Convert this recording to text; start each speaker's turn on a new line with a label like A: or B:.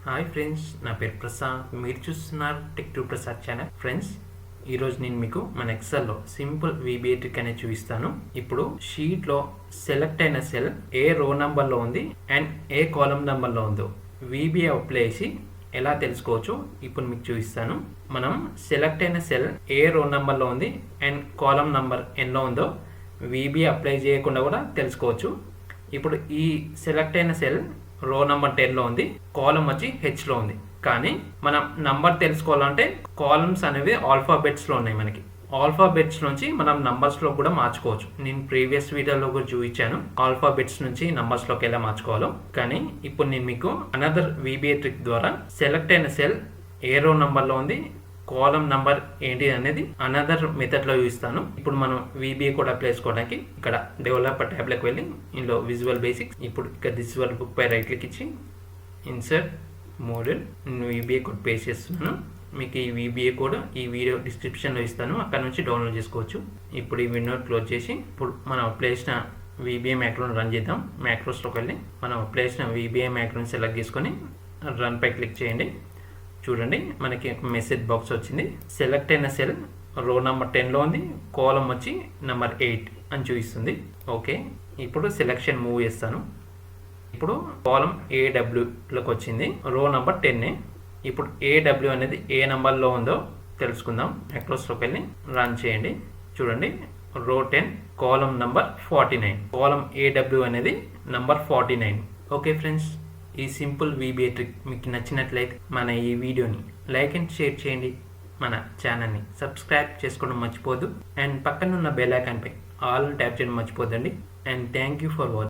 A: Hi friends, నా పేరు ప్రసాద్. మీరు చూస్తున్నారు tech to Prasad channel. Friends, ఈరోజు నేను మీకు మన ఎక్సెల్లో సింపుల్ VBA ట్రిక్ అనేది చూపిస్తాను. ఇప్పుడు షీట్లో సెలెక్ట్ అయిన సెల్ ఏ రో నెంబర్లో ఉంది అండ్ ఏ కాలమ్ నెంబర్లో ఉందో VBA అప్లై చేసి ఎలా తెలుసుకోవచ్చు ఇప్పుడు మీకు చూపిస్తాను. మనం సెలెక్ట్ అయిన సెల్ ఏ రో నెంబర్లో ఉంది అండ్ కాలమ్ నెంబర్ ఎన్నో ఉందో VBA అప్లై చేయకుండా కూడా తెలుసుకోవచ్చు. ఇప్పుడు ఈ సెలెక్ట్ అయిన సెల్ రో నెంబర్ 10లో ఉంది, కాలం వచ్చి హెచ్లో ఉంది. కానీ మనం నంబర్ తెలుసుకోవాలంటే కాలమ్స్ అనేవి ఆల్ఫాబెట్స్లో ఉన్నాయి. మనకి ఆల్ఫాబెట్స్ నుంచి మనం నంబర్స్లో కూడా మార్చుకోవచ్చు. నేను ప్రీవియస్ వీడియోలో కూడా చూపించాను ఆల్ఫాబెట్స్ నుంచి నంబర్స్లోకి ఎలా మార్చుకోవాలో. కానీ ఇప్పుడు నేను మీకు అనదర్ VBA ట్రిక్ ద్వారా సెలెక్ట్ అయిన సెల్ ఏ రో నెంబర్లో ఉంది, కాలం నంబర్ ఏంటి అనేది అనదర్ మెథడ్లో చూపిస్తాను. ఇప్పుడు మనం VBA కోడ్ అప్లై చేసుకోవడానికి ఇక్కడ డెవలపర్ ట్యాబ్లోకి వెళ్ళి ఇందులో విజువల్ బేసిక్స్, ఇప్పుడు ఇక్కడ విజువల్ బుక్ పై రైట్ క్లిక్ ఇచ్చి insert model VBA code paste చేస్తున్నాను. మీకు ఈ VBA కోడ్ ఈ వీడియో డిస్క్రిప్షన్లో ఇస్తాను, అక్కడ నుంచి డౌన్లోడ్ చేసుకోవచ్చు. ఇప్పుడు ఈ విండో క్లోజ్ చేసి ఇప్పుడు మనం అప్లై చేసిన VBA మ్యాక్రోని రన్ చేద్దాం. మ్యాక్రోస్లోకి వెళ్ళి మనం అప్లై చేసిన VBA మ్యాక్రోని సెలెక్ట్ చేసుకొని రన్ పై క్లిక్ చేయండి. చూడండి, మనకి మెసేజ్ బాక్స్ వచ్చింది. సెలెక్ట్ అయిన సెల్ రో నెంబర్ 10లో ఉంది, కాలం వచ్చి నెంబర్ 8 అని చూపిస్తుంది. ఓకే, ఇప్పుడు సెలెక్షన్ మూవ్ చేస్తాను. ఇప్పుడు కాలం AWలోకి వచ్చింది, రో నెంబర్ 10. ఇప్పుడు AW అనేది ఏ నెంబర్లో ఉందో తెలుసుకుందాం. మ్యాక్రోస్లోకి వెళ్ళి రన్ చేయండి. చూడండి, రో 10 కాలం నెంబర్ 49, కాలం AW అనేది నెంబర్ 49. ఓకే ఫ్రెండ్స్, ఈ సింపుల్ VBA ట్రిక్ మీకు నచ్చినట్లయితే మన ఈ వీడియోని లైక్ అండ్ షేర్ చేయండి. మన ఛానల్ని సబ్స్క్రైబ్ చేసుకోవడం మర్చిపోద్దు. అండ్ పక్కన ఉన్న బెల్ ఐకాన్పై ఆల్ ట్యాప్ చేయడం మర్చిపోద్దండి. And thank you for watching.